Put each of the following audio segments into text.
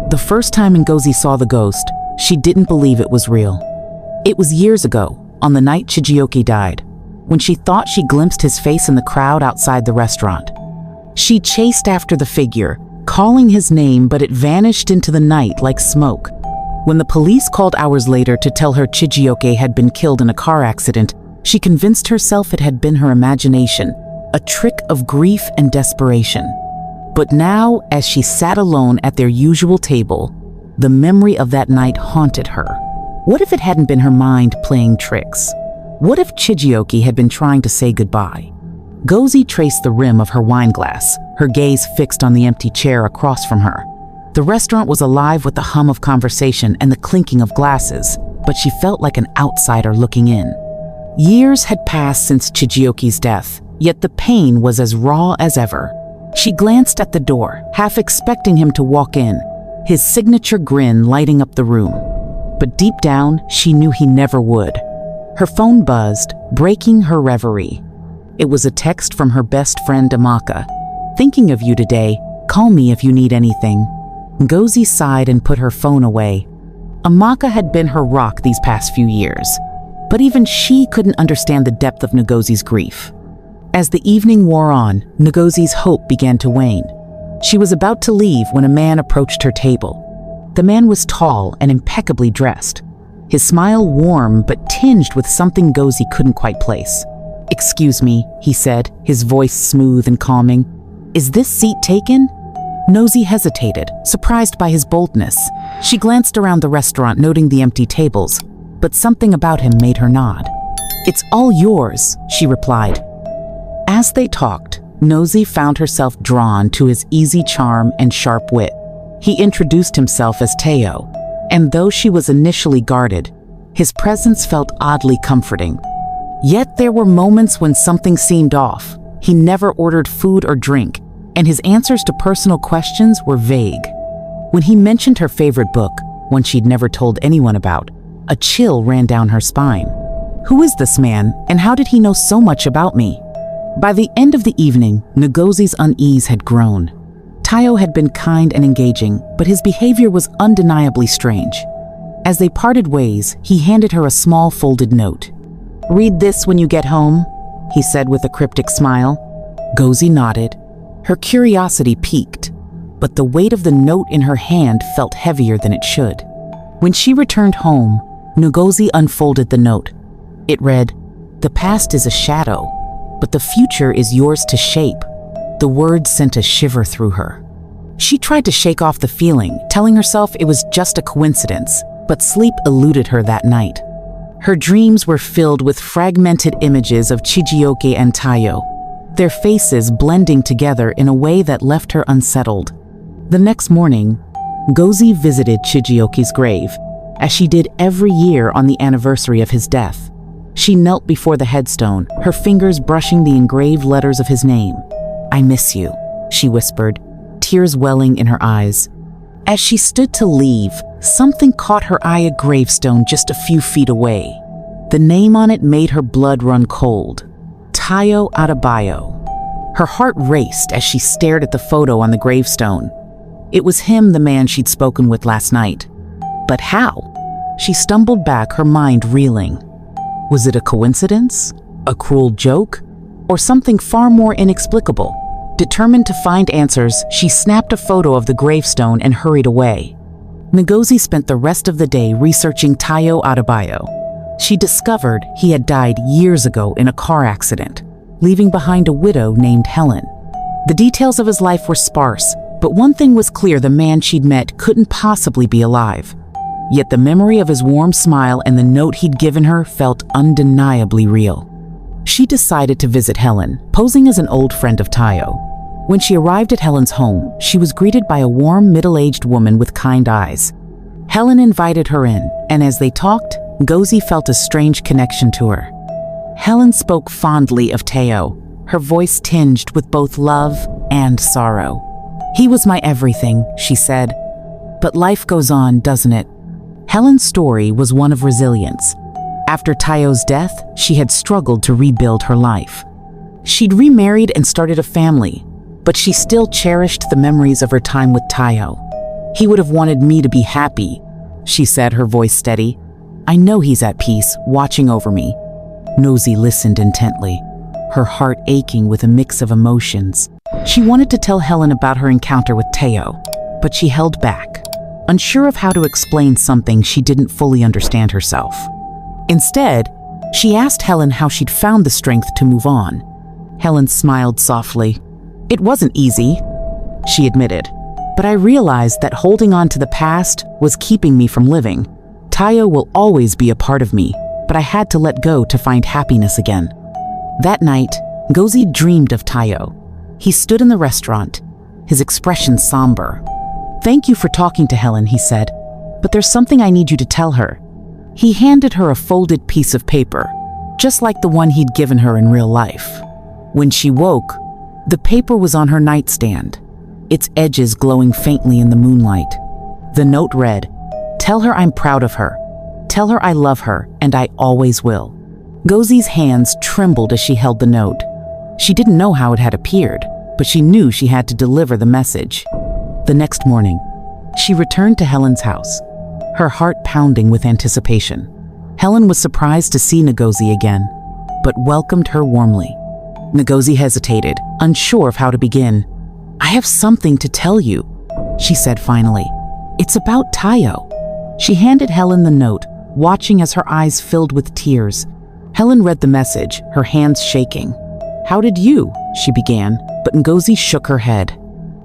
The first time Ngozi saw the ghost, she didn't believe it was real. It was years ago, on the night Chijioke died, when she thought she glimpsed his face in the crowd outside the restaurant. She chased after the figure, calling his name, but it vanished into the night like smoke. When the police called hours later to tell her Chijioke had been killed in a car accident, she convinced herself it had been her imagination, a trick of grief and desperation. But now, as she sat alone at their usual table, the memory of that night haunted her. What if it hadn't been her mind playing tricks? What if Chijioke had been trying to say goodbye? Ngozi traced the rim of her wine glass, her gaze fixed on the empty chair across from her. The restaurant was alive with the hum of conversation and the clinking of glasses, but she felt like an outsider looking in. Years had passed since Chijioke's death, yet the pain was as raw as ever. She glanced at the door, half expecting him to walk in, his signature grin lighting up the room. But deep down, she knew he never would. Her phone buzzed, breaking her reverie. It was a text from her best friend Amaka. "Thinking of you today. Call me if you need anything." Ngozi sighed and put her phone away. Amaka had been her rock these past few years, but even she couldn't understand the depth of Ngozi's grief. As the evening wore on, Ngozi's hope began to wane. She was about to leave when a man approached her table. The man was tall and impeccably dressed, his smile warm but tinged with something Ngozi couldn't quite place. "Excuse me," he said, his voice smooth and calming. "Is this seat taken?" Ngozi hesitated, surprised by his boldness. She glanced around the restaurant, noting the empty tables, but something about him made her nod. "It's all yours," she replied. As they talked, Ngozi found herself drawn to his easy charm and sharp wit. He introduced himself as Teo, and though she was initially guarded, his presence felt oddly comforting. Yet there were moments when something seemed off. He never ordered food or drink, and his answers to personal questions were vague. When he mentioned her favorite book, one she'd never told anyone about, a chill ran down her spine. Who is this man, and how did he know so much about me? By the end of the evening, Ngozi's unease had grown. Tayo had been kind and engaging, but his behavior was undeniably strange. As they parted ways, he handed her a small folded note. "Read this when you get home," he said with a cryptic smile. Ngozi nodded. Her curiosity piqued, but the weight of the note in her hand felt heavier than it should. When she returned home, Ngozi unfolded the note. It read, "The past is a shadow, but the future is yours to shape." The words sent a shiver through her. She tried to shake off the feeling, telling herself it was just a coincidence, but sleep eluded her that night. Her dreams were filled with fragmented images of Chijioke and Tayo, their faces blending together in a way that left her unsettled. The next morning, Ngozi visited Chijioke's grave, as she did every year on the anniversary of his death. She knelt before the headstone, her fingers brushing the engraved letters of his name. "I miss you," she whispered, tears welling in her eyes. As she stood to leave, something caught her eye, a gravestone just a few feet away. The name on it made her blood run cold. Tayo Adebayo. Her heart raced as she stared at the photo on the gravestone. It was him, the man she'd spoken with last night. But how? She stumbled back, her mind reeling. Was it a coincidence? A cruel joke? Or something far more inexplicable? Determined to find answers, she snapped a photo of the gravestone and hurried away. Ngozi spent the rest of the day researching Tayo Adebayo. She discovered he had died years ago in a car accident, leaving behind a widow named Helen. The details of his life were sparse, but one thing was clear: the man she'd met couldn't possibly be alive. Yet the memory of his warm smile and the note he'd given her felt undeniably real. She decided to visit Helen, posing as an old friend of Tayo. When she arrived at Helen's home, she was greeted by a warm, middle-aged woman with kind eyes. Helen invited her in, and as they talked, Ngozi felt a strange connection to her. Helen spoke fondly of Tayo, her voice tinged with both love and sorrow. "He was my everything," she said. "But life goes on, doesn't it?" Helen's story was one of resilience. After Tayo's death, she had struggled to rebuild her life. She'd remarried and started a family, but she still cherished the memories of her time with Tayo. He would have wanted me to be happy, she said, her voice steady. I know he's at peace, watching over me. Ngozi listened intently, her heart aching with a mix of emotions. She wanted to tell Helen about her encounter with Teo, but she held back, unsure of how to explain something she didn't fully understand herself. Instead, she asked Helen how she'd found the strength to move on. Helen smiled softly. It wasn't easy, she admitted, but I realized that holding on to the past was keeping me from living. Tayo will always be a part of me, but I had to let go to find happiness again. That night, Ngozi dreamed of Tayo. He stood in the restaurant, his expression somber. Thank you for talking to Helen, he said, but there's something I need you to tell her. He handed her a folded piece of paper, just like the one he'd given her in real life. When she woke, the paper was on her nightstand, its edges glowing faintly in the moonlight. The note read, "Tell her I'm proud of her. Tell her I love her, and I always will." Ngozi's hands trembled as she held the note. She didn't know how it had appeared, but she knew she had to deliver the message. The next morning, she returned to Helen's house, her heart pounding with anticipation. Helen was surprised to see Ngozi again, but welcomed her warmly. Ngozi hesitated, unsure of how to begin. I have something to tell you, she said finally. It's about Tayo. She handed Helen the note, watching as her eyes filled with tears. Helen read the message, her hands shaking. How did you? She began, but Ngozi shook her head.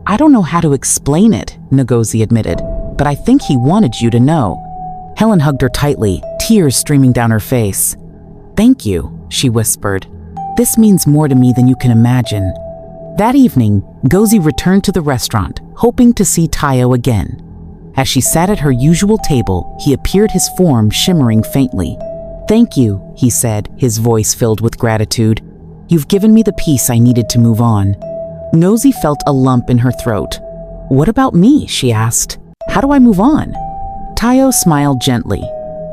I don't know how to explain it, Ngozi admitted, but I think he wanted you to know. Helen hugged her tightly, tears streaming down her face. Thank you, she whispered. This means more to me than you can imagine. That evening, Ngozi returned to the restaurant, hoping to see Tayo again. As she sat at her usual table, he appeared, his form shimmering faintly. Thank you, he said, his voice filled with gratitude. You've given me the peace I needed to move on. Ngozi felt a lump in her throat. What about me? She asked. How do I move on? Tayo smiled gently.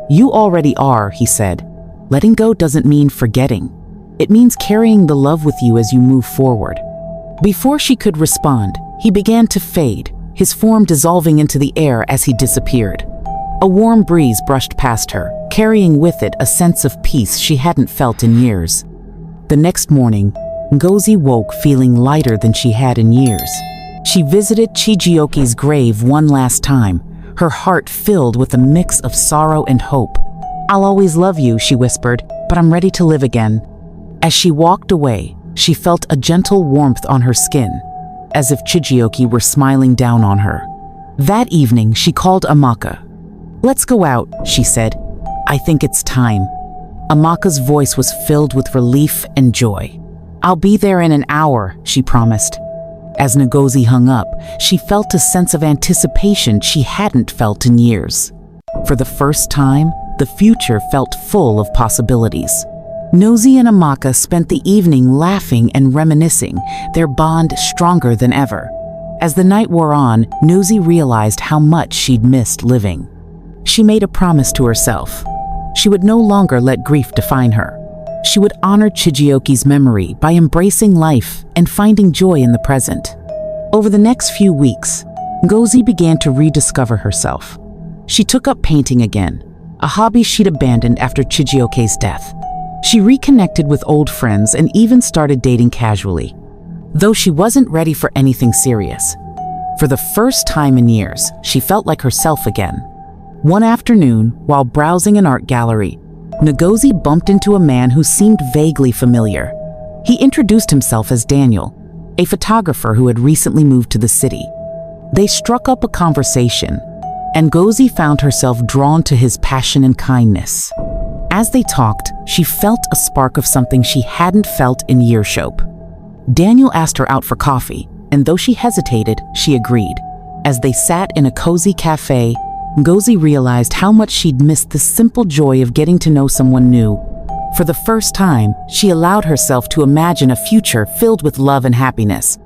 You already are, he said. Letting go doesn't mean forgetting. It means carrying the love with you as you move forward. Before she could respond, he began to fade, his form dissolving into the air as he disappeared. A warm breeze brushed past her, carrying with it a sense of peace she hadn't felt in years. The next morning, Ngozi woke feeling lighter than she had in years. She visited Chijioke's grave one last time, her heart filled with a mix of sorrow and hope. I'll always love you, she whispered, but I'm ready to live again. As she walked away, she felt a gentle warmth on her skin, as if Chijioke were smiling down on her. That evening, she called Amaka. Let's go out, she said. I think it's time. Amaka's voice was filled with relief and joy. I'll be there in an hour, she promised. As Ngozi hung up, she felt a sense of anticipation she hadn't felt in years. For the first time, the future felt full of possibilities. Ngozi and Amaka spent the evening laughing and reminiscing, their bond stronger than ever. As the night wore on, Ngozi realized how much she'd missed living. She made a promise to herself. She would no longer let grief define her. She would honor Chijioke's memory by embracing life and finding joy in the present. Over the next few weeks, Ngozi began to rediscover herself. She took up painting again, a hobby she'd abandoned after Chijioke's death. She reconnected with old friends and even started dating casually, though she wasn't ready for anything serious. For the first time in years, she felt like herself again. One afternoon, while browsing an art gallery, Ngozi bumped into a man who seemed vaguely familiar. He introduced himself as Daniel, a photographer who had recently moved to the city. They struck up a conversation, and Ngozi found herself drawn to his passion and kindness. As they talked, she felt a spark of something she hadn't felt in years. Daniel asked her out for coffee, and though she hesitated, she agreed. As they sat in a cozy cafe, Ngozi realized how much she'd missed the simple joy of getting to know someone new. For the first time, she allowed herself to imagine a future filled with love and happiness.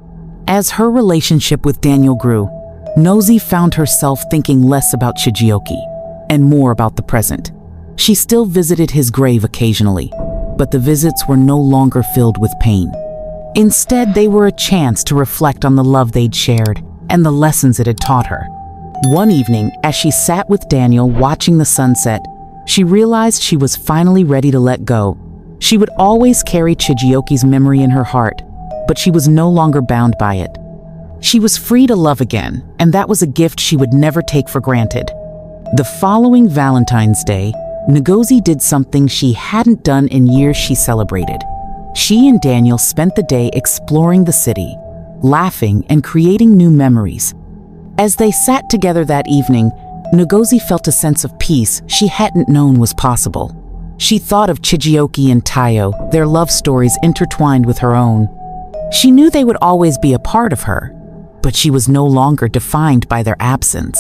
As her relationship with Daniel grew, Ngozi found herself thinking less about Chijioke and more about the present. She still visited his grave occasionally, but the visits were no longer filled with pain. Instead, they were a chance to reflect on the love they'd shared and the lessons it had taught her. One evening, as she sat with Daniel watching the sunset, she realized she was finally ready to let go. She would always carry Chijioke's memory in her heart, but she was no longer bound by it. She was free to love again, and that was a gift she would never take for granted. The following Valentine's Day, Ngozi did something she hadn't done in years. She celebrated. She and Daniel spent the day exploring the city, laughing and creating new memories. As they sat together that evening, Ngozi felt a sense of peace she hadn't known was possible. She thought of Chijioke and Tayo, their love stories intertwined with her own. She knew they would always be a part of her, but she was no longer defined by their absence.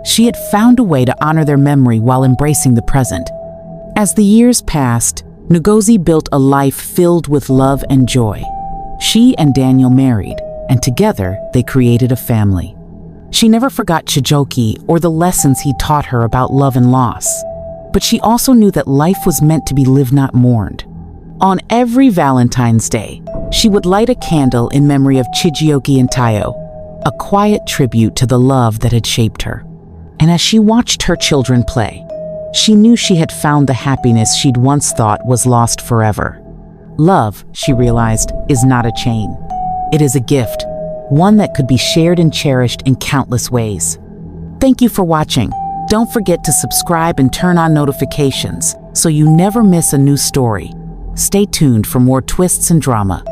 She had found a way to honor their memory while embracing the present. As the years passed, Ngozi built a life filled with love and joy. She and Daniel married, and together they created a family. She never forgot Chijioke or the lessons he taught her about love and loss, but she also knew that life was meant to be lived, not mourned. On every Valentine's Day, she would light a candle in memory of Chijioke and Tayo, a quiet tribute to the love that had shaped her. And as she watched her children play, she knew she had found the happiness she'd once thought was lost forever. Love, she realized, is not a chain. It is a gift, one that could be shared and cherished in countless ways. Thank you for watching. Don't forget to subscribe and turn on notifications so you never miss a new story. Stay tuned for more twists and drama.